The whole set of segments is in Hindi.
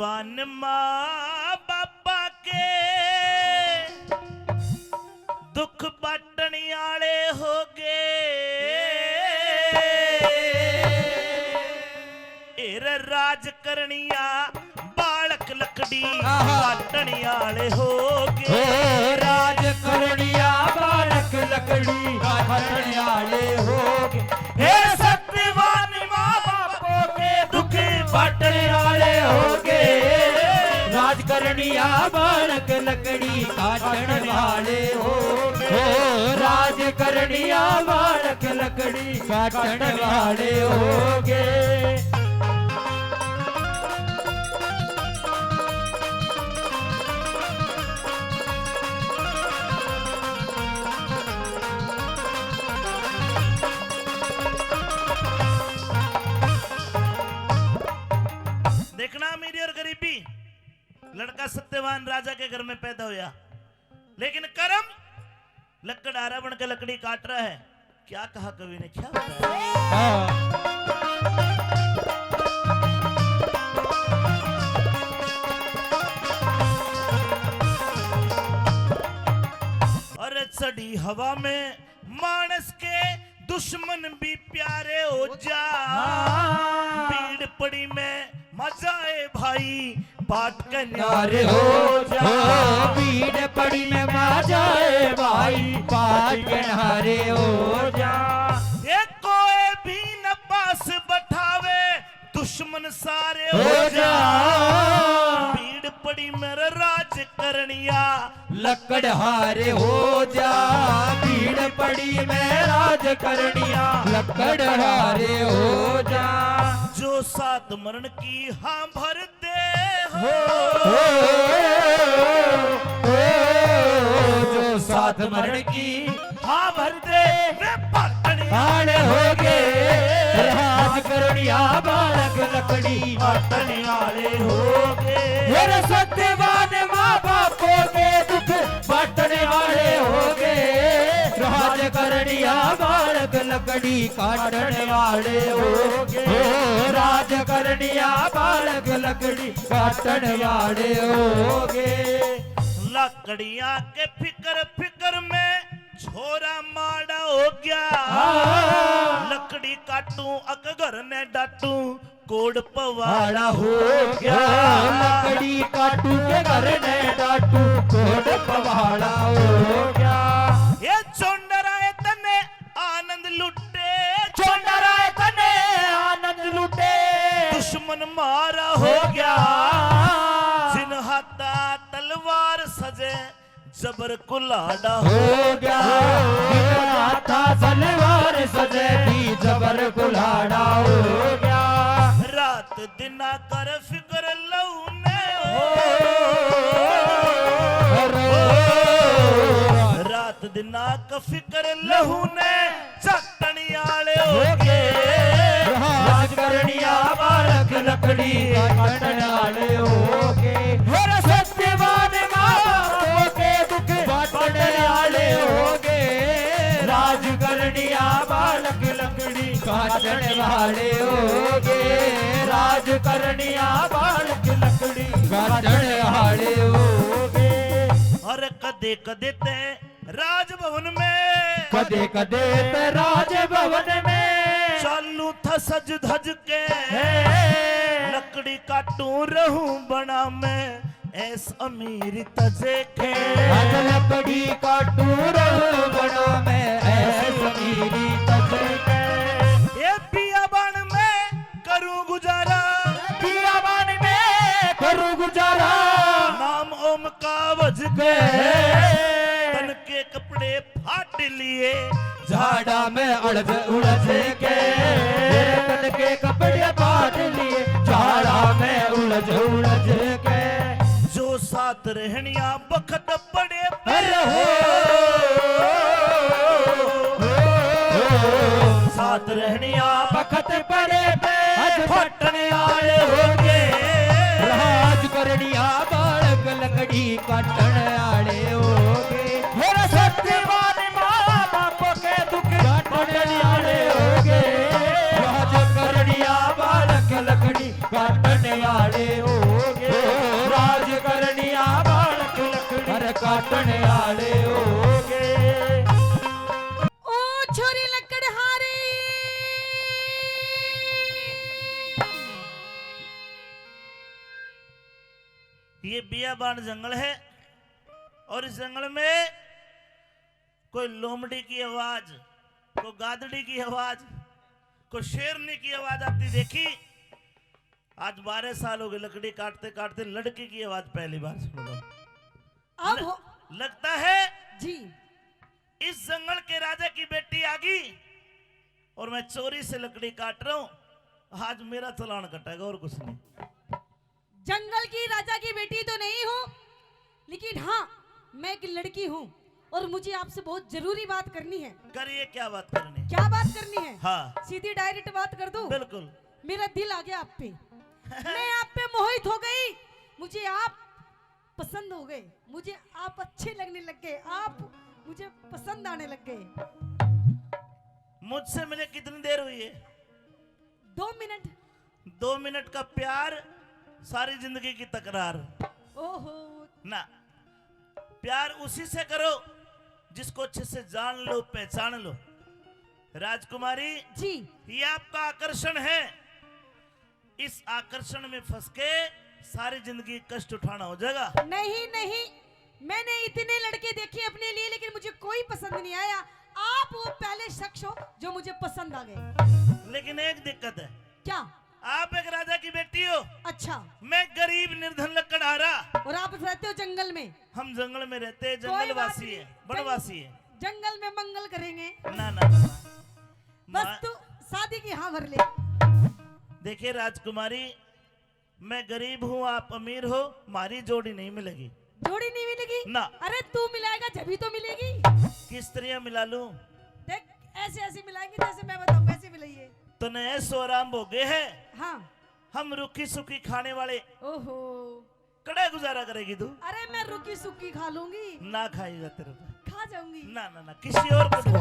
सत्यवान माँ बापा के दुख बाटन आले हो गए। एर राज करनिया बालक लकड़ी बाटन आले हो गए। राज करनिया बालक लकड़ी बाटन आले हो गए। हे सत्यवान माँ बापों के दुख बाटन आले हो गए। राज करनिया बालक लकड़ी काटन वाले हो गए। राज करनिया बालक लकड़ी काटन वाले हो गए। देखना मेरी और गरीबी, लड़का सत्यवान राजा के घर में पैदा हुआ, लेकिन कर्म लकड़हारा बन के लकड़ी काट रहा है। क्या कहा कवि ने, क्या बताया? अरे चढ़ी हवा में मानस के दुश्मन भी प्यारे हो जा। भीड़ पड़ी में मजाए भाई बाट के न्यारे हो जा। भीड़ पड़ी में मजाए भाई बाट के न्यारे हो जा। ये कोई भी न पास बैठावे दुश्मन सारे हो जा। भीड़ पड़ी मेरा राज करनिया लकड़हारे हो जा। भीड़ पड़ी में राज करनिया लकड़हारे हो जा। जो सात मरण की हाँ भर दे हो, जो सात मरण की हाँ भर दे वे आने हो गए। राज करनिया बालक लकड़ी बाटने वाले हो गए। सत्यवान माँ बापों के दुख बांटने वाले हो गए। राज करनिया बालक लकड़ी काटने वाले हो गए। राज करनिया बालक लकड़ी काटने वाले हो गए। लकड़ियां के फिकर फिकर में छोरा माड़ा हो गया। लकड़ी काटू अकगर ने डाटू कोड पवाड़ा हो गया। लकड़ी काटू के घर ने डाटू कोड पवाड़ा हो गया। ये चोंडराए तने आनंद लुटे, चोंडराए तने आनंद लुटे। दुश्मन मारा हो गया। जिन हाथा तलवार सजे जबर कुलाड़ा हो गया। था तलवार सजे थी जबर कुलाड़ा हो गया। रात दिना कर फिकर लौने हो। रात दिना का फिकर लहू ने चटनी आले हो गए। राज करनिया बालक लकड़ी काटने वाले हो गए। सत्यवान माँ बापों के दुख बांटने वाले हो गए। राज करनिया बालक लकड़ी काटने वाले हो गए। राज करनिया बालक लकड़ी काटने वाले हो गए। और कदे कदे ते राजभवन में, कदे कदे ते राजभवन में चालू था सज धज के। लकड़ी काटू रहूं बना में ऐस अमीर तजे के। लकड़ी काटू रहूं बना में ऐस अमीर तजे के। ये बियाबान में करूं गुजारा, बियाबान में करूं गुजारा। नाम ओम का वज के। तन के कपड़े फाट लिए झाड़ा में उलझ उलझ के। तन के कपड़े फाट लिए झाड़ा में उलझ उलझ के। जो साथ रहनिया बखत पड़े पर हो साथ रहनिया बखत पड़े पे फटने आए हो गए। राज करनिया बालक लकड़ी काटन आले हो गए। मेरा सत्यवान माँ बापों के दुख काटन आले हो गए। राज करनिया बालक लकड़ी काटन आले हो गए। काटने आले होगे। ओ छोरी लकड़हारे ये बियाबान जंगल है और इस जंगल में कोई लोमड़ी की आवाज, कोई गादड़ी की आवाज, कोई शेरनी की आवाज आती देखी। आज 12 साल हो गए लकड़ी काटते काटते, लड़की की आवाज पहली बार सुन रहा हूं। अब हो लगता है जी इस जंगल के राजा की बेटी आ गई और मैं चोरी से लकड़ी काट रहा हूं। आज मेरा चालान कटेगा और कुछ नहीं। जंगल की राजा की बेटी तो नहीं हूँ, लेकिन हाँ मैं एक लड़की हूँ और मुझे आपसे बहुत जरूरी बात करनी है। करिए, क्या बात करनी? क्या बात करनी है? हाँ सीधी डायरेक्ट बात कर दूं? बिल्कुल। मेरा दिल आ गया आप पे, मैं आप पे मोहित हो गई, मुझे आप पसंद हो गए, मुझे आप अच्छे लगने लग गए, आप मुझे पसंद आने लग गए। मुझसे मिले कितनी देर हुई है? 2 मिनट। 2 मिनट का प्यार, सारी जिंदगी की तकरार। ओहो ना, प्यार उसी से करो जिसको अच्छे से जान लो, पहचान लो। राजकुमारी जी ये आपका आकर्षण है, इस आकर्षण में फंस के सारी जिंदगी कष्ट उठाना हो जाएगा। नहीं नहीं, मैंने इतने लड़के देखे अपने लिए, लेकिन मुझे कोई पसंद नहीं आया। आप वो पहले शख्स हो जो मुझे पसंद आ गए। लेकिन एक दिक्कत है, क्या? आप एक राजा की बेटी हो, अच्छा, मैं गरीब निर्धन लकड़हारा। और आप रहते हो जंगल में। हम जंगल में रहते हैं, कोई बात जंगलवासी नहीं, है, वनवासी है। जंगल में मंगल करेंगे। ना ना, ना। बस तू शादी की हाँ भर ले। देखिए राजकुमारी, मैं गरीब हूँ, आप अमीर हो, हमारी जोड़ी नहीं मिलेगी। जोड़ी नहीं मिलेगी ना। अरे तू मिलाएगा जब तो मिलेगी। किस तरह मिला लूं? देख ऐसे ऐसे मिलाएंगे जैसे मैं बताऊं वैसे मिलाइए। तो नए सोराम भोगे है, हाँ। हम रुखी सुखी खाने वाले, ओहो, कड़ा गुजारा करेगी तू? अरे मैं रुकी सुकी खा लूंगी। ना खाएगा तेरे को। खा जाऊंगी। ना ना ना, किसी और को दो।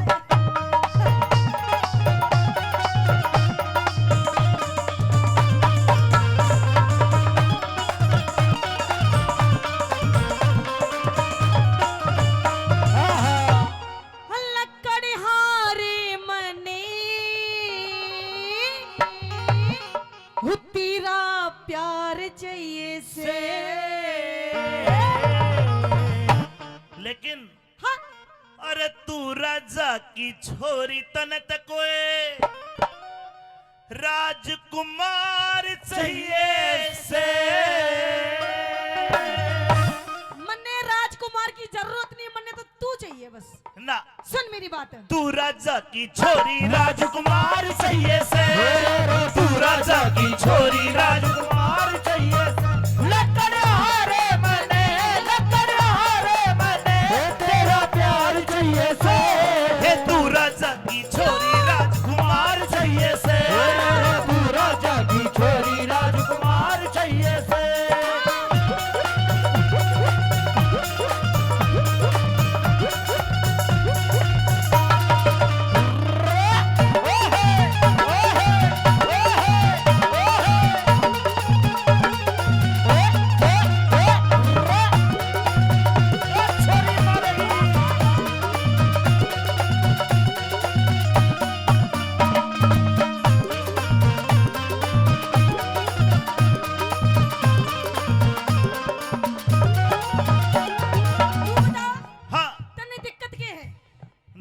लकड़हारे मने हो तेरा प्यार चाहिए से। लेकिन हाँ अरे तू राजा की छोरी तने तकोए राजकुमार चाहिए से। मन्ने राजकुमार की जरूरत नहीं, मन्ने तो तू चाहिए बस। ना, सुन मेरी बात। तू राजा की छोरी राजकुमार चाहिए से। तू राजा की छोरी राजकुमार चाहिए से। लकड़हारे मने तेरा प्यार चाहिए से। हे तू राजा की छोरी राजकुमार चाहिए से। तू राजा की छोरी राजकुमार चाहिए से।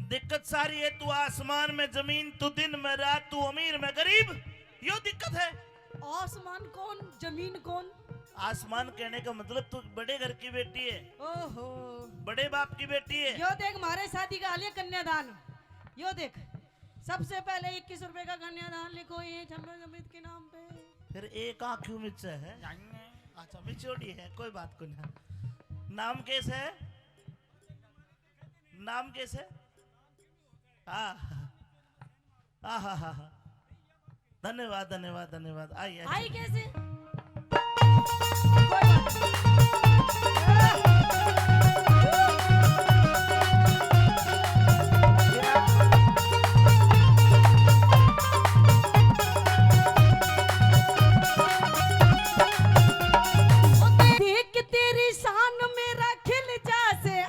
दिक्कत सारी है, तू आसमान में जमीन, तू दिन में रात, तू अमीर में गरीब, यो दिक्कत है। आसमान कौन जमीन कौन? आसमान कहने का मतलब तू बड़े घर की बेटी है, ओहो, बड़े बाप की बेटी है। यो देख हमारे शादी का हाल है कन्यादान। यो देख सबसे पहले 21 रुपए का कन्यादान लिखो ये अमित के नाम पे। फिर एक आँख क्यों मिर्चा है? अच्छा मिचोड़ी है, कोई बात को नहीं। नाम कैसे है? नाम कैसे? हाँ हाँ हाँ हाँ, धन्यवाद धन्यवाद धन्यवाद। आइए आई कैसे? कोई बात नहीं। देख तेरी शान मेरा खिल जा से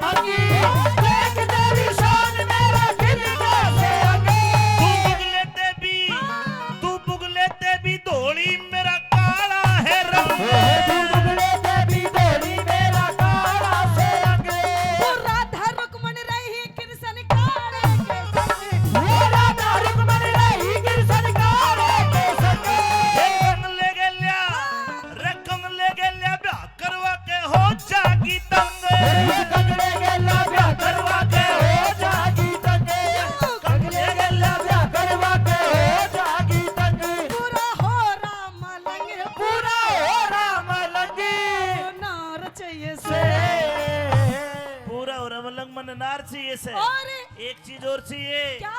अरे एक चीज और चाहिए, क्या?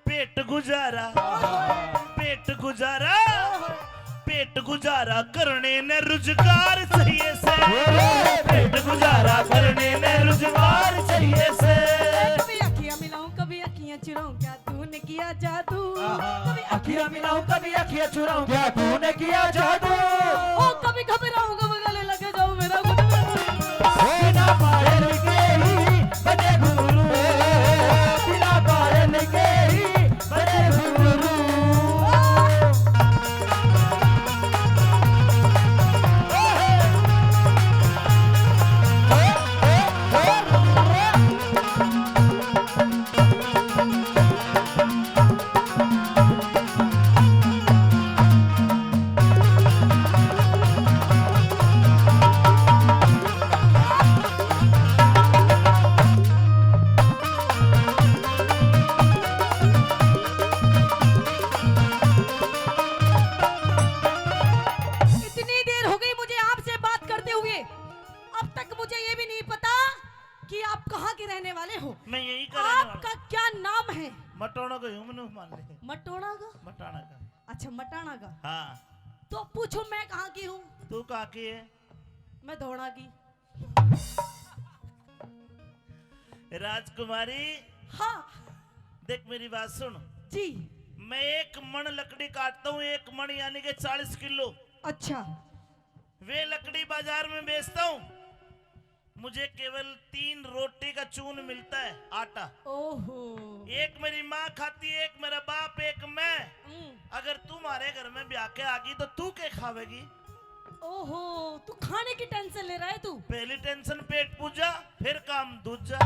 पेट गुजारा, पेट गुजारा, पेट गुजारा करने ने रोजगार चाहिए से, पेट गुजारा करने ने रोजगार चाहिए से। कभी अखियां मिलाऊं कभी अखियां चुराऊं, क्या तूने किया जादू? कभी अखियां मिलाऊं कभी अखियां चुराऊं, क्या तूने किया जादू? ओ कभी घबराऊं कभी गले लगे जाऊं मेरा गुड बिना पायल के ही बने घुंघरू, बिना पायल के ही बने घुंघरू। इतनी देर हो गई मुझे आपसे बात करते हुए, अब तक मुझे ये भी नहीं पता कि आप कहाँ के रहने वाले हो। मैं यही करने आपका वाला, क्या नाम है? मटोना का ह्यूमन मान ले, मटोड़ा का? मटाना का। अच्छा मटाना का। हाँ, तो पूछो मैं कहाँ की हूँ? तू कहाँ की है? मैं धोड़ा की। राजकुमारी हाँ देख मेरी बात सुन, जी। मैं एक मण लकड़ी काटता हूँ, एक मण यानी के 40 किलो। अच्छा वे लकड़ी बाजार में बेचता हूँ, मुझे केवल 3 रोटी का चून मिलता है, आटा। ओहो। एक मेरी माँ खाती है, एक मेरा बाप, एक मैं। अगर तुम्हारे घर में ब्याह के आ गई तो तू क्या खावेगी? ओहो, तू खाने की टेंशन ले रहा है तू? पहली टेंशन पेट पूजा, फिर काम दूजा।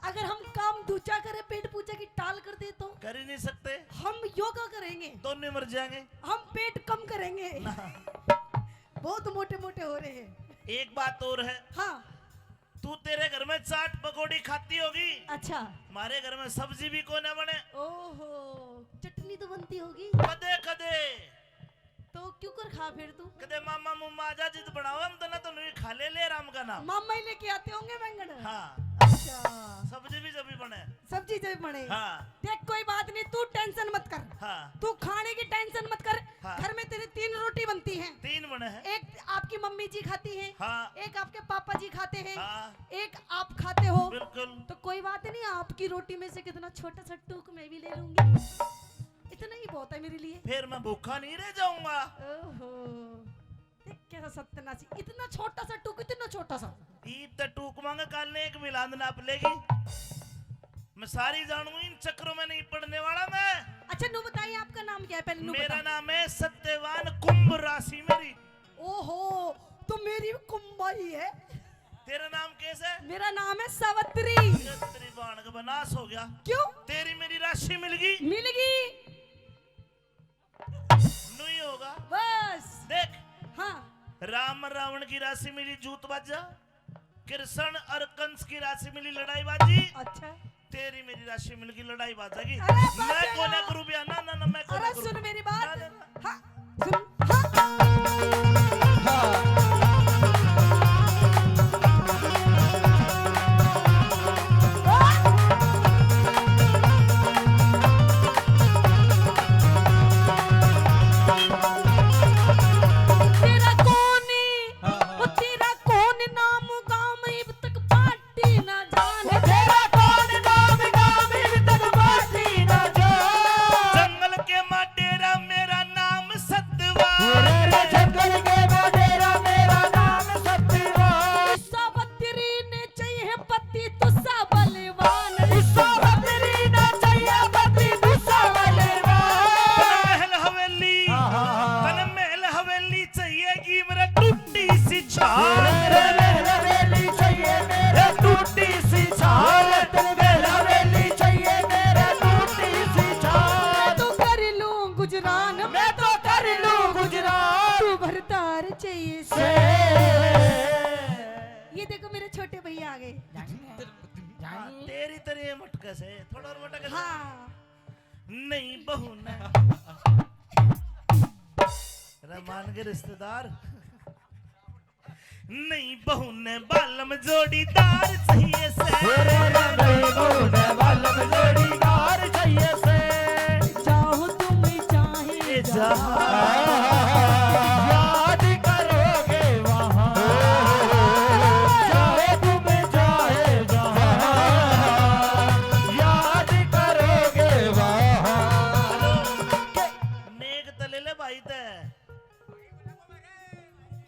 अगर हम काम दूजा करे पेट पूजा की टाल कर दे तो? कर ही नहीं सकते, हम योगा करेंगे, दोनों मर जाएंगे। हम पेट कम करेंगे। बहुत मोटे मोटे हो रहे हैं। एक बात और है, हाँ तू तेरे घर में चाट पकौड़ी खाती होगी, अच्छा। हमारे घर में सब्जी भी को न बने। ओहो, चटनी तो बनती होगी। कदे कदे तो क्यों कर खा फिर तू? कदे मामा मुम्मा आजा जिद बनाओ हम तो ना तो नहीं खा ले ले राम का नाम। मामा ही लेके आते होंगे बैंगन। हाँ, अच्छा, सब्जी भी जब भी बने। सब्जी जब बने। हाँ देख कोई बात नहीं, तू टेंशन मत कर। हाँ, तू खाने की टेंशन मत कर। हाँ। घर में तेरी 3 रोटी बनती हैं। 3 बने हैं। एक आपकी मम्मी जी खाती हैं, हाँ एक आपके पापा जी खाते हैं, हाँ, एक आप खाते हो। बिल्कुल। तो कोई बात नहीं, आपकी रोटी में से कितना छोटा सा टूक मैं भी ले लूंगी। इतना ही बहुत है मेरे लिए। फिर मैं भूखा नहीं रह जाऊंगा। ओहो, देख कैसा सत्यानाशी, इतना छोटा सा टूक, इतना छोटा सा। ईद तक टूक मांगा, काल ने एक मिलाद नाप लेगी। मैं सारी जानू, इन चक्रों में नहीं पड़ने वाला मैं। अच्छा नु बताइए आपका नाम क्या है पहले? नु मेरा बता। नाम है सत्यवान, कुंभ राशि मेरी। ओहो, तो मेरी कुंभाई है। तेरा नाम कैसे है? मेरा नाम है सावित्री। तेरी बाण का बनास हो गया। क्यों? तेरी मेरी राशि मिल गई, मिलेगी नहीं होगा। बस। देख, हाँ राम रावण की राशि मिली जूत बाजा, कृष्ण और कंस की राशि मिली लड़ाई बाजी। अच्छा। तेरी मेरी राशि मिल गई लड़ाई बाजा की। अरे मैं बाजा। को ना करूं बिया, ना ना ना मैं को ना अरे करूं। सुन मेरी ना, बात। ना, ना। हाँ सुन। हाँ तेरा कौन वो तेरा कौन नाम गाँव में अब तक पार्टी ना जाने। तेरा कौन नाम गाँव में तक बाटी ना जान। जंगल के माँ डेरा मेरा नाम सत्यवान। रे जंगल के बडेरा मेरा नाम सत्यवान। सावित्री ने चाहिए पति तुसा बलवान। सावित्री ना चाहिए पति दूसरा बलवान। महल हवेली, तन महल हवेली चाहिएगी मेरा टूटी सी छाल। हवेली चाहिए मेरे टूटी सी छाल। हवेली चाहिए मेरे टूटी सी छाल। तो कर लूं गुजरान, मैं तो कर लूं गुजरात तू भरतार चाहिए से। से। ये देखो मेरे छोटे भैया आ गए। हाँ, तेरी तरह मटका से थोड़ा और मटका से। हाँ नहीं बहू ने रहमान के रिश्तेदार नहीं बहू ने बालम जोड़ीदार चाहिए से नहीं बहूने बालम जोड़ीदार चाहिए से चाहो तुम चाहे याद करोगे वहाँ चाहे तुम चाहे जहाँ याद करोगे वहाँ नेक तले ले भाई ते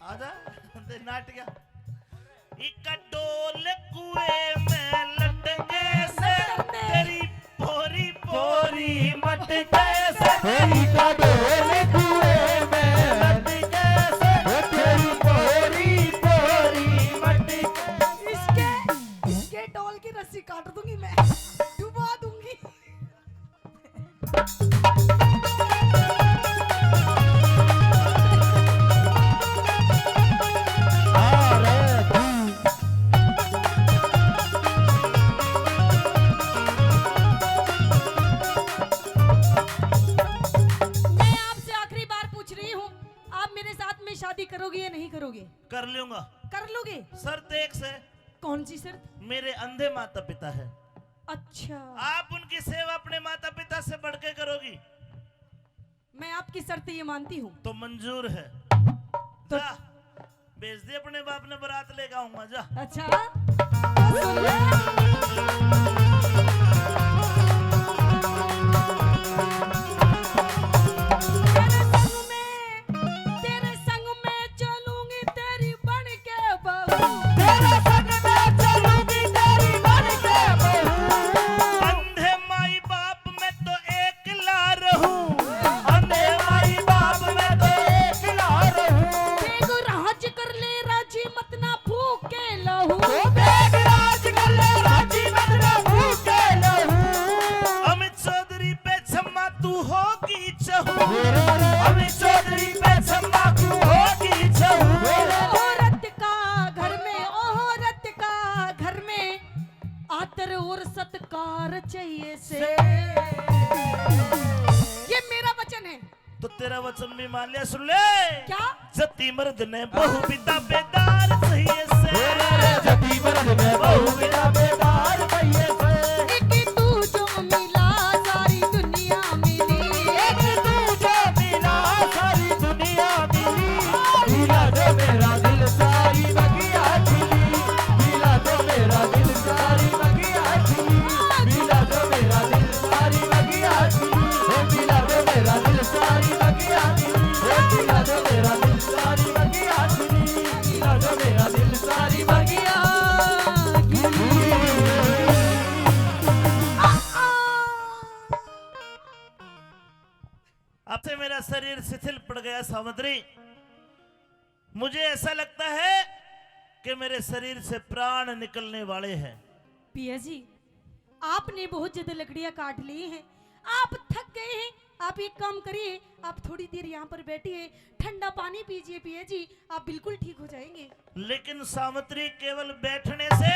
आजा ते नाट गया इका डोल कुएं में लटके से तेरी पोरी पोरी मटके से का डोल कुएं में लटके से तेरी पोरी पोरी मटके इसके डोल की रस्सी काट दूंगी मैं, डुबा दूंगी। मैं आपसे आखिरी बार पूछ रही हूँ, आप मेरे साथ में शादी करोगे या नहीं करोगे? कर लूंगा। कर लोगे? शर्त एक से कौन सी शर्त? मेरे अंधे माता पिता है, अच्छा, आप उनकी सेवा अपने माता पिता से बढ़ के करोगी मैं आपकी शर्त ये मानती हूँ। तो मंजूर है। तो- जा भेज दे अपने बाप ने बारात लेके आऊंगा जा। अच्छा तो सुन ले। तेरे संग में चलूंगी तेरी बन के बहू। तेरे संग में चलूंगी तेरी बन के बहू अंधे माई बाप में तो एकला रहूं, अंधे माई बाप में तो एकला रहूं बेगु राज कर ले राजी मत ना फूके लहू। बेगराज कर ले राजी मत ना भूखे लहू अमित चौधरी पे क्षमा तू होगी चहू, अमित चौधरी पे क्षमा तू होगी चहू औरत का घर में, औरत का घर में आदर और सत्कार चाहिए से। ये मेरा वचन है। तो तेरा वचन भी मान लिया। सुन ले क्या? जति मर्द ने बहु पिता बेदार चाहिए से जति मर्द में बहु बिना बेदार पहिए से एक तू जो मिला सारी दुनिया मिली। एक तू जो मिला सारी दुनिया मिली मिला जो मेरा दिल सारी बगिया खिली मिला जो मेरा दिल सारी बगिया खिली मिला जो मेरा दिल सारी बगिया खिली मिला जो मेरा दिल सारी बगिया खिली मिला जो मेरा दिल सारी बगिया खिली मिला जो मेरा दिल सारी बगिया अब से मेरा शरीर शिथिल पड़ गया सामंतरी। मुझे ऐसा लगता है कि मेरे शरीर से प्राण निकलने वाले हैं। पिया जी, आपने बहुत ज्यादा लकड़ियां काट ली हैं, आप थक गए हैं। आप एक काम करिए, आप थोड़ी देर यहाँ पर बैठिए, ठंडा पानी पीजिए पिया जी, आप बिल्कुल ठीक हो जाएंगे। लेकिन सामंतरी केवल बैठने से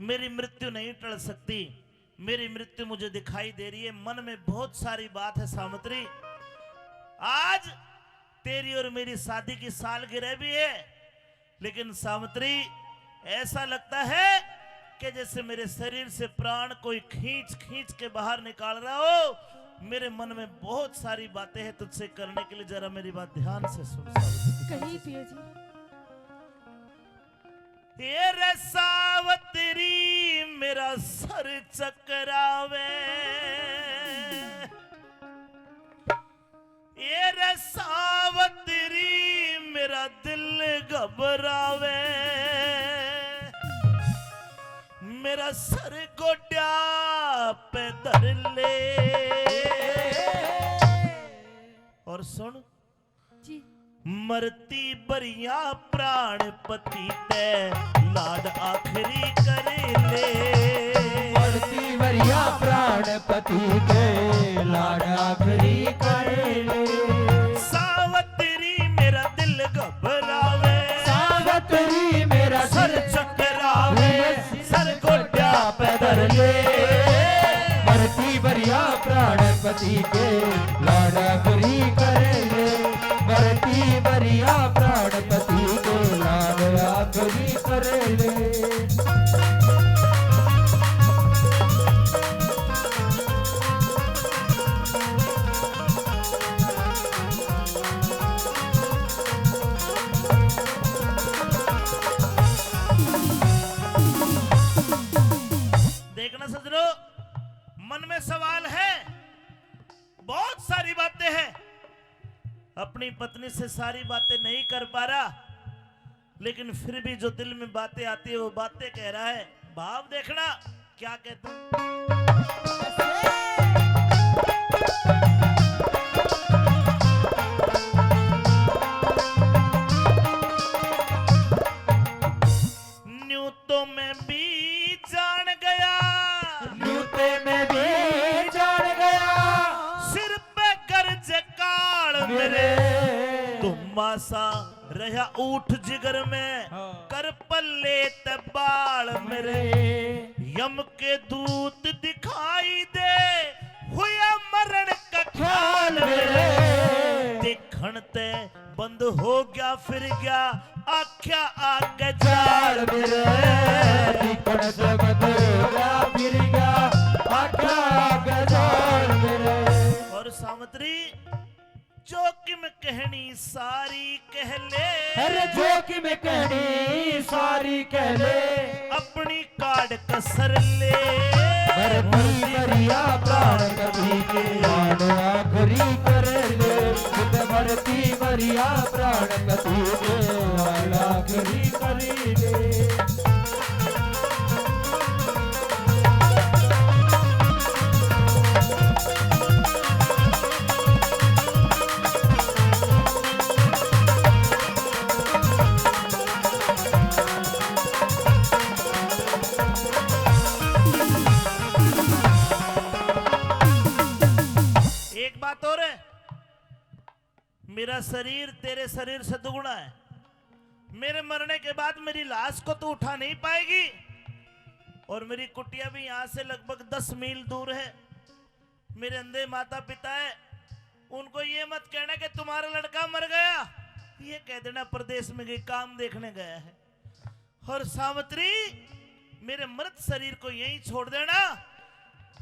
मेरी मृत्यु नहीं टल सकती। मेरी मृत्यु मुझे दिखाई दे रही है। मन में बहुत सारी बात है सामंतरी। आज तेरी और मेरी शादी की सालगिरह भी है, लेकिन सामंतरी ऐसा लगता है कि जैसे मेरे शरीर से प्राण कोई खींच खींच के बाहर निकाल रहा हो। मेरे मन में बहुत सारी बातें हैं तुझसे करने के लिए, जरा मेरी बात ध्यान से सुन सावित्री। कहिए पिया जी। ये रे सावतरी मेरा सर चकरावे, ये रे सावतरी मेरा दिल घबरावे, मेरा सर गोड्या पे धर ले। और सुन, जी मरती बरिया प्राण पति ते लाड आखिरी कर ले। मरती वरिया प्राण पति के लाड आखिरी कर ले। सावतरी मेरा दिल घबरावे, सावतरी मेरा सर चकरावे, सर गोड्या पे धर ले। मरती वरिया प्राण पति के लाड आखिरी कर ले। मरती वरिया प्राण पति के लाड में सवाल है, बहुत सारी बातें हैं, अपनी पत्नी से सारी बातें नहीं कर पा रहा, लेकिन फिर भी जो दिल में बातें आती है वो बातें कह रहा है। भाव देखना क्या कहता। न्यू तो मैं भी जान गया, न्यूते में भी जान गया, सिर पे गर्ज काल मेरे, तुम सा रहा ऊठ जिगर में, कर पल्ले तबाल मेरे, यम के दूत दिखाई दे, हुआ मरण का ख्याल मेरे, देखण ते बंद हो गया फिर गया, आख्या आगे जाल मेरे, दिखण से बंद हो गया फिर गया, आख्या आगे जाल मेरे। और सामत्री जो कि मैं कहनी सारी कह ले, अरे जो कि मैं कहनी सारी कह ले, अपनी काट कसर ले, मरती मरिया प्राण कभी के आड़ आखरी कर ले, खुद मरती मरिया प्राण कभी के आड़ आखरी कर ले। बात और है, मेरा शरीर तेरे शरीर से दुगुना है, मेरे मरने के बाद मेरी लाश को तो उठा नहीं पाएगी, और मेरी कुटिया भी यहां से लगभग 10 मील दूर है। मेरे अंधे माता पिता है, उनको ये मत कहना कि तुम्हारा लड़का मर गया, ये कह देना प्रदेश में गई काम देखने गया है। और सावित्री मेरे मृत शरीर को यहीं छोड़ देना,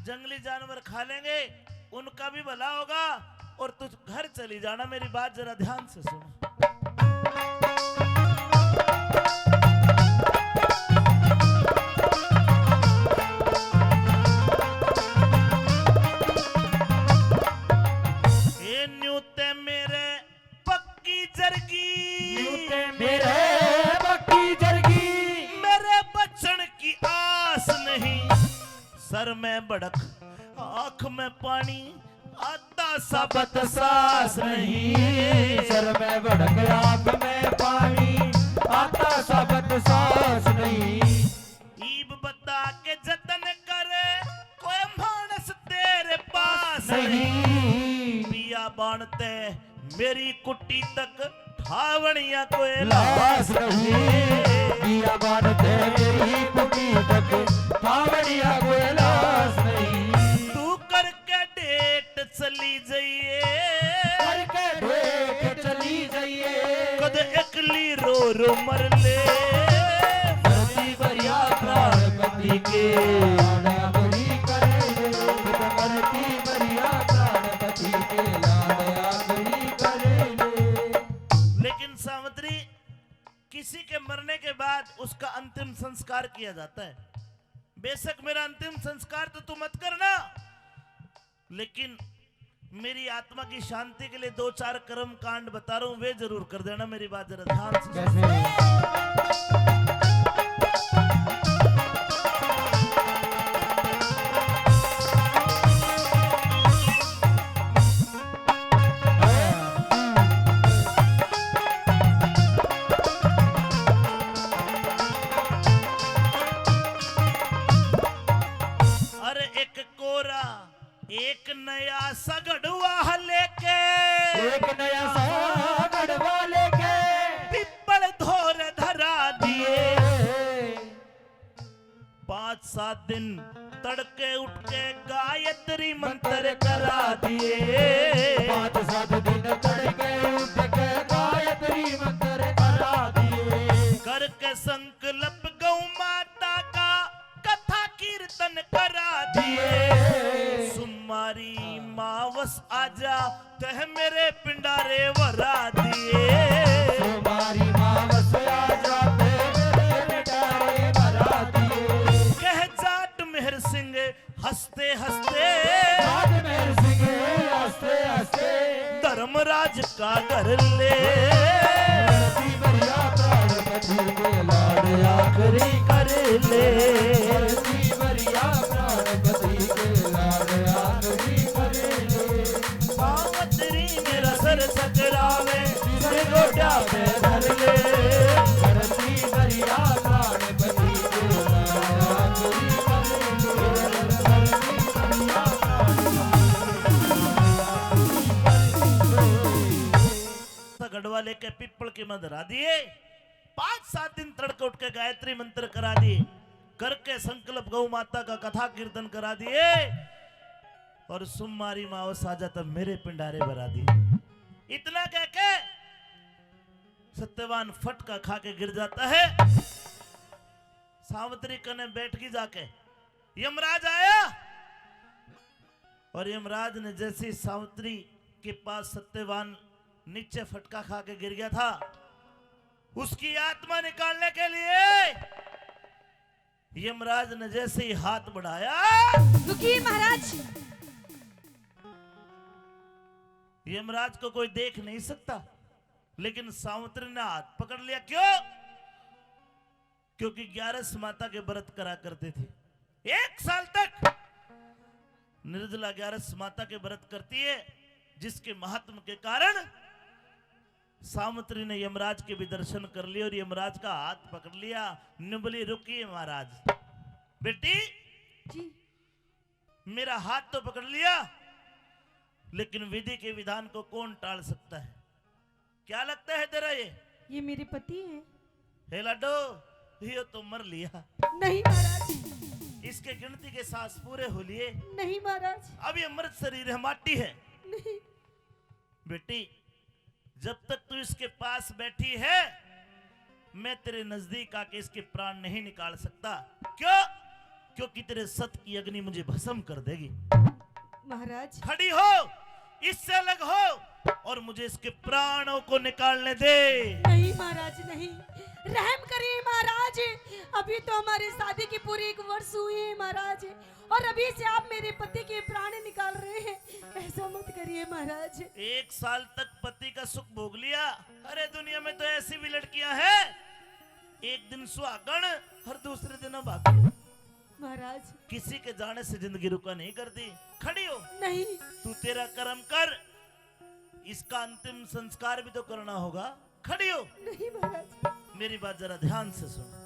जंगली जानवर खा लेंगे, उनका भी भला होगा, और तुझ घर चली जाना। मेरी बात जरा ध्यान से सुन। ये न्यूते मेरे पक्की जरगी, न्यूते मेरे पक्की जरगी, मेरे बचन की आस नहीं, सर में भड़क आंख में पानी, आता साबत सास नहीं, सर में भड़क आंख में पानी, आता साबत सास नहीं। ईब बता के जतन करे, कोई मानस तेरे पास नहीं, पिया बाणते मेरी कुटी तक, ठावणिया कोई लाश नहीं, पिया बाणते मेरी कुटी तक, ठावणिया कोई लाश नहीं। चली जाइए, करके देख चली जाइए, कद एकली रो रो मर ले, मरती मरिया प्राण कभी के आड़ा बड़ी करे ले, मरती मरिया प्राण कभी के आड़ा बड़ी करे ले। लेकिन सावित्री किसी के मरने के बाद उसका अंतिम संस्कार किया जाता है। बेशक मेरा अंतिम संस्कार तो तू मत करना, लेकिन मेरी आत्मा की शांति के लिए 2-4 कर्म कांड बता रहा हूं, वे जरूर कर देना। मेरी बात जरा ध्यान से अरे एक कोरा एक नया सगड़ुआ लेके, एक नया सा गढ़वा लेके, पिपल धोर धरा दिए, 5-7 दिन तड़के उठ के गायत्री मंत्र करा दिए, 5-7 दिन तड़के उठ के गायत्री मंत्र करा दिए, करके संकल्प गौ माता का कथा कीर्तन करा दिए, सुमारी मावस आजा तह मेरे पिंडारे वरा दिए, सुमारी मावस आजा तह मेरे पिंडारे वरा दिए, कह जाट मेहर सिंह हंसते हंसते राज का घर ले। धरती बढ़िया प्राण पति के लाड आखरी कर ले। धरती बढ़िया प्राण पति के लाड आखरी कर ले। सावतरी मेरा सर सकरावे सिर गोटा पे धर ले। धरती बढ़िया प्राण पति के लाड आखरी कर ले। धरती बढ़िया गढ़वा लेके पिपल के मध्य रा दिए। 5-7 दिन तड़के उठ के गायत्री मंत्र करा दिए, करके संकल्प गौ माता का कथा कीर्तन करा दिए और सुमारी माओ साजा तब मेरे पिंडारे भरा दिए। इतना कह के सत्यवान फटका खा के गिर जाता है। सावित्री कने बैठ गई जाके। यमराज आया और यमराज ने जैसी सावित्री के पास सत्यवान नीचे फटका खा के गिर गया था, उसकी आत्मा निकालने के लिए यमराज ने जैसे ही हाथ बढ़ाया, रुकिए महाराज। यमराज को कोई देख नहीं सकता, लेकिन सावित्री ने हाथ पकड़ लिया। क्यों? क्योंकि 11 माता के व्रत करा करते थे। 1 साल तक निर्जला 11 माता के व्रत करती है, जिसके महात्म के कारण सावित्री ने यमराज के भी दर्शन कर लिए और यमराज का हाथ पकड़ लिया। निबली रुकिए महाराज। बेटी जी मेरा हाथ तो पकड़ लिया, लेकिन विधि के विधान को कौन टाल सकता है? क्या लगता है तेरा ये मेरे पति हैं। हे लाडो, ये तो मर लिया। नहीं महाराज। इसके गिनती के सांस पूरे हो लिए। नहीं महाराज। अब ये मृत शरीर है, माटी है। नहीं बेटी जब तक तू इसके पास बैठी है, मैं तेरे नजदीक आके इसके प्राण नहीं निकाल सकता। क्यों? क्योंकि तेरे सत की अग्नि मुझे भस्म कर देगी। महाराज। खड़ी हो, इससे अलग हो और मुझे इसके प्राणों को निकालने दे। नहीं महाराज नहीं, रहम करिए महाराज। अभी तो हमारी शादी की पूरी 1 वर्ष हुई है महाराज, और अभी से आप मेरे पति के प्राण निकाल रहे हैं। ऐसा मत करिए महाराज। 1 साल तक पति का सुख भोग लिया। अरे दुनिया में तो ऐसी भी लड़कियां हैं, एक दिन सुहागण और दूसरे दिन अभागण। महाराज किसी के जाने से जिंदगी रुका नहीं करती। खड़ी हो। नहीं। तू तेरा कर्म कर, इसका अंतिम संस्कार भी तो करना होगा। खड़ी हो। नहीं महाराज। मेरी बात जरा ध्यान से सुन।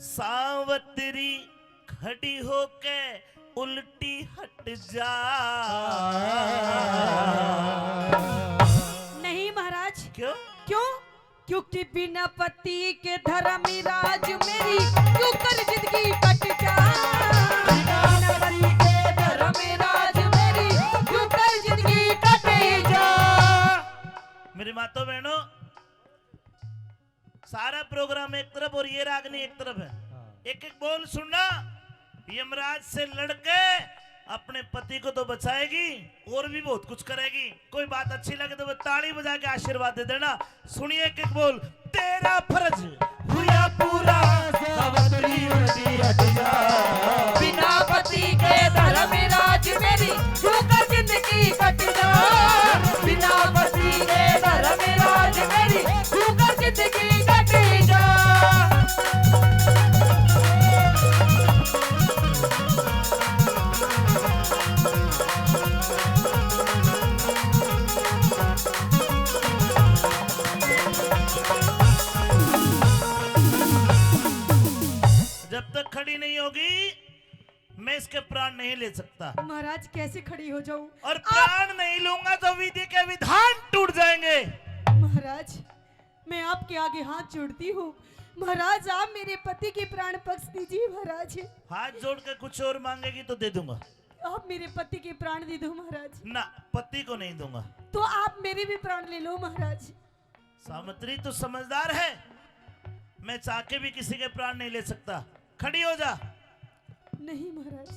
सावतरी खड़ी होके उल्टी हट जा। नहीं महाराज। क्यों? क्यों? क्योंकि बिना पति के धर्मी राज मेरी क्यों कर जिंदगी कट जा। बिना पति के धर्मी राज मेरी क्यों कर जिंदगी कट जा। मेरी मातो बहनों, सारा प्रोग्राम एक तरफ और ये रागनी एक तरफ है। एक एक बोल सुनना। यमराज से लड़के अपने पति को तो बचाएगी और भी बहुत कुछ करेगी। कोई बात अच्छी लगे तो वो ताली बजा के आशीर्वाद दे देना। सुनिए एक एक बोल। तेरा फर्ज हुआ पूरा, सावतरी उल्टी हट जा। बिना पति के धर्म राज मेरी क्यों कर जिंदगी कट जा। बिना पति के धर्म राज मेरी क्यों कर जिंदगी कट जा। जब तक खड़ी नहीं होगी मैं इसके प्राण नहीं ले सकता। महाराज कैसे खड़ी हो जाऊं? और प्राण नहीं लूंगा तो विधि के विधान टूट जाएंगे। महाराज मैं आपके आगे हाथ जोड़ती हूँ, महाराज आप मेरे पति के प्राण पक्ष दीजिए महाराज। हाथ जोड़ के कुछ और मांगेगी तो दे दूंगा। आप मेरे पति के प्राण दे दो महाराज। ना, पति को नहीं दूंगा। तो आप मेरे भी प्राण ले लो महाराज। सावित्री तो समझदार है, मैं चाह के भी किसी के प्राण नहीं ले सकता। खड़ी हो जा। नहीं महाराज।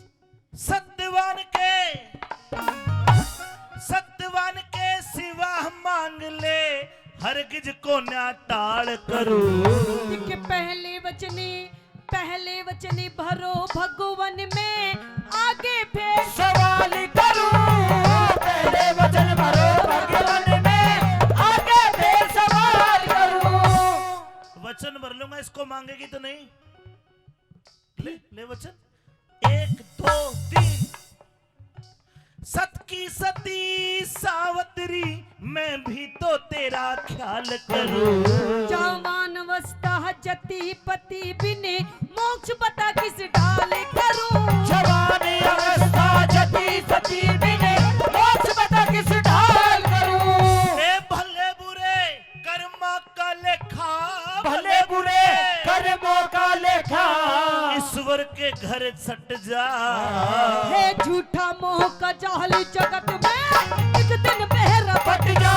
सत्यवान के सिवा मांग ले, हरगिज को ना टाल करूं। के पहले वचने भरो भगवान में, आगे फिर सवाल करूं। पहले वचन भरो भगवान में, आगे फिर सवाल करूं। वचन भर लूंगा, इसको मांगेगी तो नहीं। ले वचन। 1 2 3। सत की सती सावत्री, मैं भी तो तेरा ख्याल करूं। जवान अवस्था जति पति बिने, मोक्ष पता किस ढाल करूं। जवान अवस्था जति सती बिने, मोक्ष पता किस ढाल करूं। ए भले बुरे कर्मा का लेखा, भले बुरे कर्मों का लेखा, ईश्वर के घर सट जा। है झूठा मोह का जाल जगत में, एक दिन पहरा बट जा।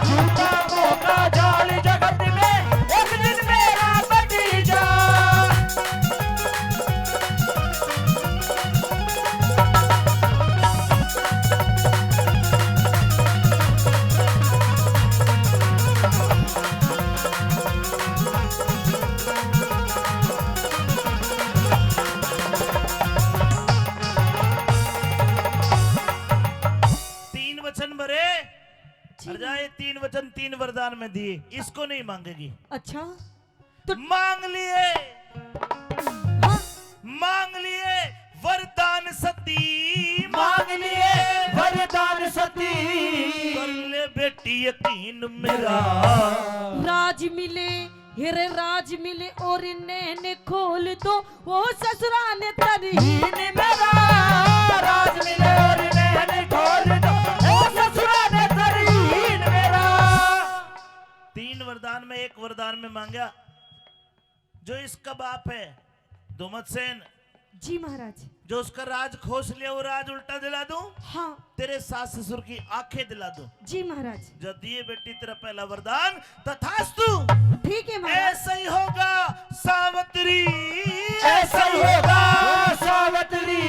झूठा मोह का जाल जगत में, एक दिन मेरा बट जा। जाए 3 वचन 3 वरदान में दिए, इसको नहीं मांगेगी। अच्छा तो मांग लिए, हाँ? मांग लिए वरदान सती, मांग लिए वरदान सती। कर ले बेटी यकीन मेरा। राज मिले हिरे राज मिले और नैन खोल दो, वो ससुराल तरहीन मेरा। राज मिले और नैन खोल दो, वो ससुराल तरहीन मेरा। 3 वरदान में 1 वरदान में मांगा, जो इसका बाप है दुमतसेन, जी महाराज, जो उसका राज खोस लिया वो राज उल्टा दिला दूं, हाँ तेरे सास ससुर की आंखें दिला दूं। जी महाराज। जो दिए बेटी तेरा पहला वरदान तथास्तु। ठीक है महाराज। ऐसा ही होगा सावित्री, ऐसा ही होगा सावित्री।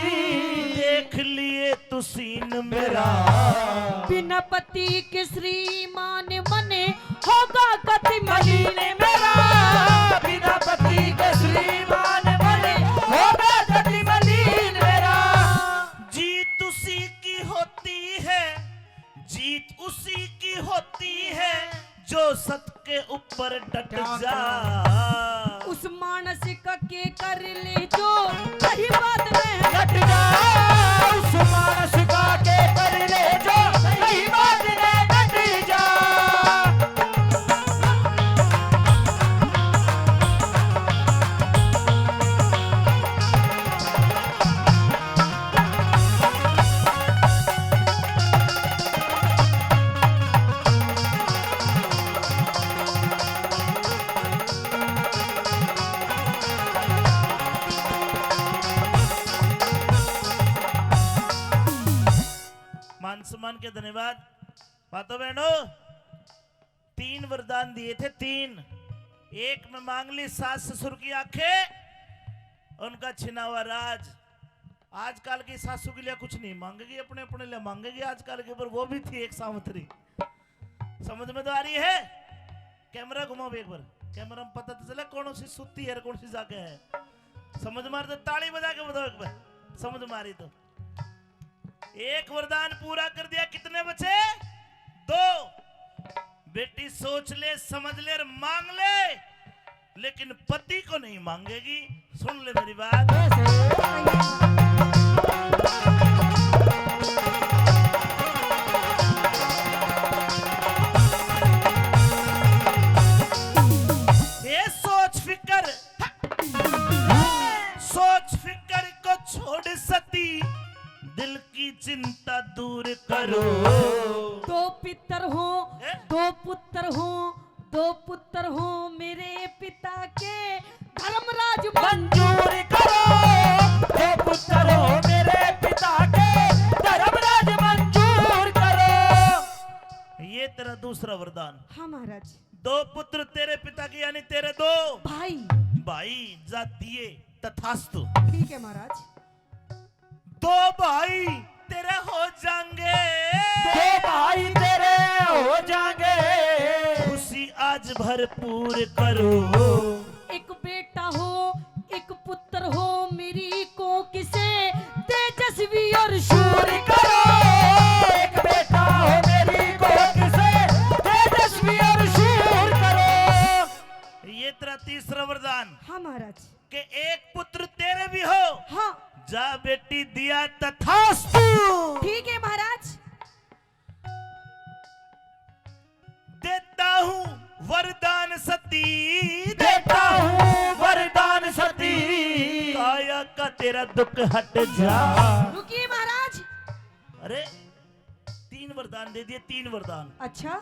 देख लिए तू सीन मेरा। बिना पति के श्रीमान मने होगा गति मलिन मेरा। बिना पति के श्रीमान मने होगा गति मलिन मेरा। जीत उसी की होती है, जीत उसी की होती है, जो सत के ऊपर डट जा। उस मानस का के कर ले जो सही बात में डट जा। उस मानस का के कर ले जो सही बात में डट जा। मान सम्मान के धन्यवाद। बातों बहनों, 3 वरदान दिए थे, 3। एक में मांग ली सास ससुर की आंखें, उनका छिना हुआ राज। आजकल की सासू के लिए कुछ नहीं मांगेगी, अपने अपने लिए मांगेगी आजकल के ऊपर। वो भी थी एक सावित्री। समझ में तो आ रही है? कैमरा घुमाओ एक बार, कैमरा में पता तो चला कौन सी सुत्ती है कौन सी जाके है। समझ में आ रही तो ताली बजा के बताओ एक बार, समझ में आ रही तो। 1 वरदान पूरा कर दिया, कितने बचे? 2। बेटी सोच ले, समझ ले और मांग ले, लेकिन पति को नहीं मांगेगी। सुन ले मेरी बात। ये सोच फिकर को छोड़ सती, दिल की चिंता दूर करो। 2 पितर हो, 2 पुत्र हो, 2 पुत्र हो मेरे पिता बेटा के धर्मराज मंजूर करो, हे पुत्र हो मेरे पिता के धर्मराज मंजूर करो। ये तेरा दूसरा वरदान। हाँ महाराज। 2 पुत्र तेरे पिता के यानी तेरे 2 भाई। भाई जा दिए तथास्तु। ठीक है महाराज। 2 भाई तेरे हो जाएंगे, 2 भाई तेरे हो जाएंगे, खुशी आज भरपूर करो। एक बेटा हो एक पुत्र हो मेरी को किसे तेजस्वी और शूर करो। एक बेटा हो मेरी को किसे तेजस्वी और शूर करो। ये तेरा तीसरा वरदान। हाँ महाराज। कि एक पुत्र तेरे भी हो, हाँ जा बेटी दिया तथास्तु। ठीक है महाराज। देता हूँ वरदान सती, देता हूँ वरदान सती, काया का तेरा दुख हट जा। रुकिए महाराज। अरे 3 वरदान दे दिए, 3 वरदान। अच्छा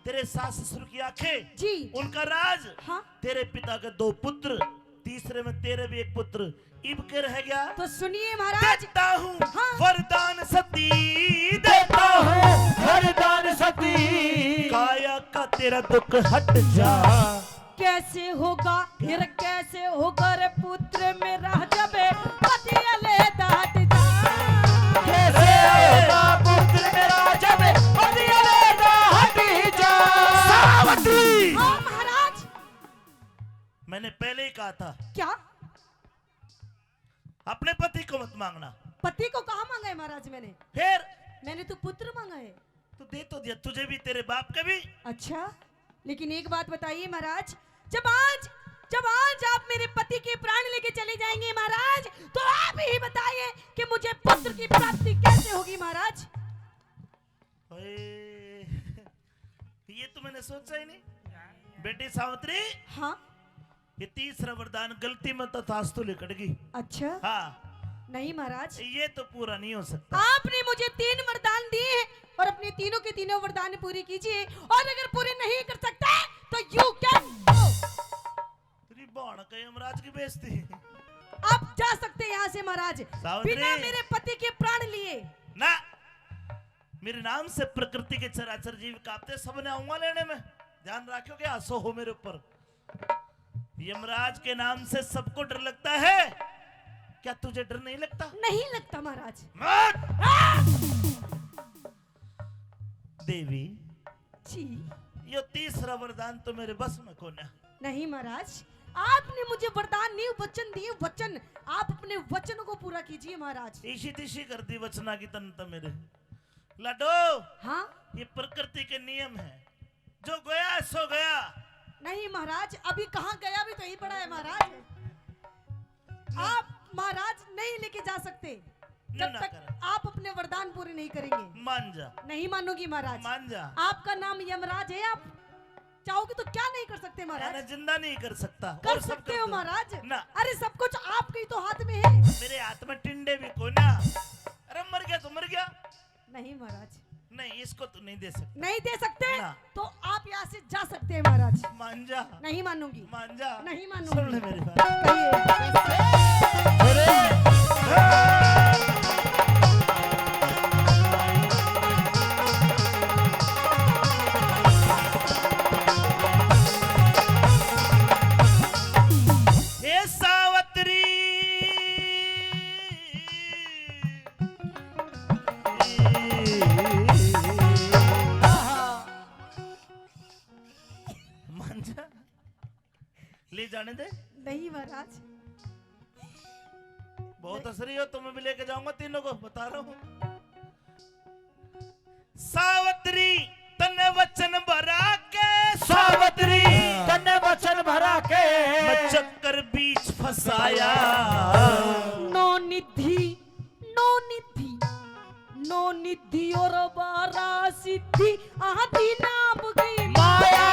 तेरे सास ससुर की आंखें, जी। उनका राज, हाँ तेरे पिता के 2 पुत्र, तीसरे में तेरे भी 1 पुत्र, इब के रह गया। तो सुनिए महाराज। देता हूँ हाँ। वरदान सती, देता हूँ वरदान सती, काया का तेरा दुख हट जा। कैसे होगा फिर कैसे होगा रे पुत्र मेरा जब पति अलहदा हट जा। कैसे होगा पुत्र मेरा जब पति अलहदा हट जा। सावित्री, हाँ महाराज। मैंने पहले ही कहा था क्या? अपने पति को मत मांगना। पति को कहाँ मांगा है महाराज मैंने? फिर मैंने तो पुत्र मांगा है। तू दे तो दिया, तुझे भी तेरे बाप के भी। अच्छा लेकिन एक बात बताइए महाराज, जब आज आप मेरे पति के प्राण लेके चले जाएंगे महाराज, तो आप ही बताइए कि मुझे पुत्र की प्राप्ति कैसे होगी महाराज? ओए, ये तो मैंने सोचा ही नहीं। बेटी सावित्री, हाँ ये तीसरा वरदान गलती में तथास्तु लिखट गई। अच्छा। हाँ, नहीं महाराज, ये तो पूरा नहीं हो सकता। आपने मुझे 3 वरदान दिए हैं और अपने तीनों के तीनों वरदान पूरी कीजिए, और अगर पूरे नहीं कर सकता तो यू कैन गो। तेरी बाण का यमराज की बेइज्जती। आप जा सकते हैं यहाँ से महाराज, सावित्री। बिना मेरे पति के प्राण लिए। ना, मेरे नाम से प्रकृति के चराचर जीव कांपते, सबने आऊंगा लेने में। ध्यान रखोगे, आंसू हो मेरे ऊपर। यमराज के नाम से सबको डर लगता है, क्या तुझे डर नहीं लगता? नहीं लगता महाराज। देवी जी ये तीसरा वरदान तो मेरे बस में कौन है। नहीं महाराज, आपने मुझे वरदान नहीं वचन दिए, वचन। आप अपने वचन को पूरा कीजिए महाराज। ईशी तीशी कर दी वचना की तंत्र मेरे लाडो। हाँ ये प्रकृति के नियम है, जो गया सो गया। नहीं महाराज, अभी कहाँ गया भी तो यही पड़ा है महाराज। आप महाराज नहीं लेके जा सकते जब ना तक कर। आप अपने वरदान पूरे नहीं करेंगे। मान जा, नहीं मानूंगी महाराज। मान जा। आपका नाम यमराज है, आप चाहोगे तो क्या नहीं कर सकते मैंने महाराज? जिंदा नहीं कर सकता। कर और सब सकते कर हो दो। महाराज। ना, अरे सब कुछ आपके ही तो हाथ में है। मेरे हाथ में टिंडे भी को ना। अरे मर गया तो मर गया। नहीं महाराज, नहीं, इसको तो नहीं दे सकता। नहीं दे सकते ना। तो आप यहाँ से जा सकते हैं महाराज। मान जा, नहीं मानूंगी, मान जा। नहीं सुन ले मानूंगी। मेरी बात। कहिए। हे सावित्री, मान जा, ले जाने दे। नहीं महाराज, बहुत असरी हो, तुम्हें भी लेके जाऊंगा तीनों को, बता रहा हूं। सावित्री तन्ने वचन भरा के, सावित्री तन्ने वचन भरा के, मैं चक्कर बीच फंसाया। नो निधि, नो निधि, नो निधि और बारा सिद्धि आदि नाम गई माया।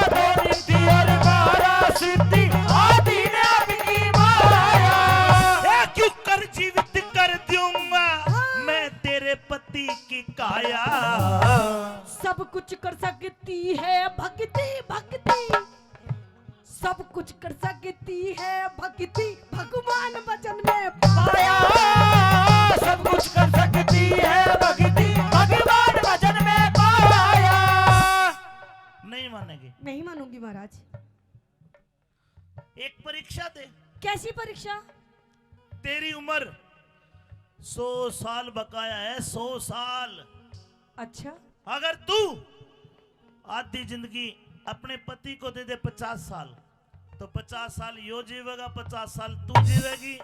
नो निधि और बारा सिद्धि आदि नाम की माया। ए, क्यों कर जीवित कर दूंगा मैं तेरे पति की काया। सब कुछ कर सकती है भक्ति, भक्ति सब कुछ कर सकती है भक्ति भगवान वचन में पाया। पाया सब कुछ कर सकती है भक्ति भगवान वचन में पाया। नहीं मानेगी। नहीं मानूंगी महाराज। एक परीक्षा दे। कैसी परीक्षा? तेरी उम्र 100 साल बकाया है, 100 साल। अच्छा, अगर तू आधी जिंदगी अपने पति को दे दे 50 साल, तो 50 साल यो जीवेगा, 50 साल तू जीवेगी,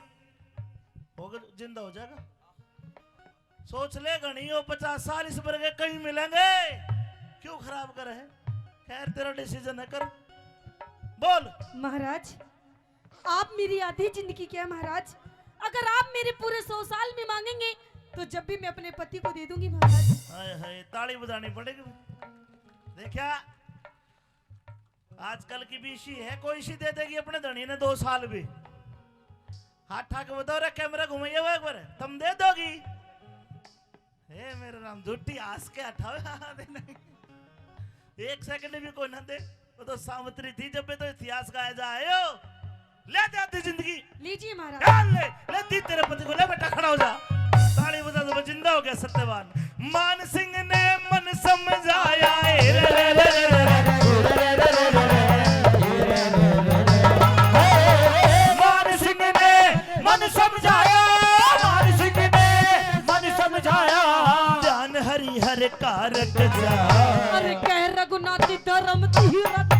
होगा जिंदा हो जाएगा। सोच ले गणी हो 50 साल इस वर्ग के कहीं मिलेंगे, क्यों खराब करे है? खैर तेरा डिसीजन है, कर बोल। महाराज आप मेरी आधी जिंदगी क्या है महाराज? अगर आप मेरे पूरे 100 साल में मांगेंगे तो जब भी मैं अपने पति को दे दूंगी महाराज। हाय हाय ताली बजानी पड़ेगी। देखा आजकल की भी इसी है, कोई इसी दे देगी अपने धनी ने 2 साल भी। हाथ ठाक बताओ रे, कैमरा घुमाइए वो एक बार, तुम दे दोगी? हे मेरे राम, झूठी आस के हटाओ। एक सेकंड भी कोई ना दे, वो तो सावित्री थी जब भी तो इतिहास गाया जाए। ले जाती जिंदगी, लीजिए महाराज। ले दी तेरे पति को, ले बेटा खड़ा हो जा। ताली बजा दो, जिंदा हो गया सत्यवान। मान सिंह ने मन समझाया, मान सिंह ने मन समझाया, मान सिंह ने मन समझाया। जान हरि हर कारक जा, अरे कह रघुनाथ धर्म तीरथ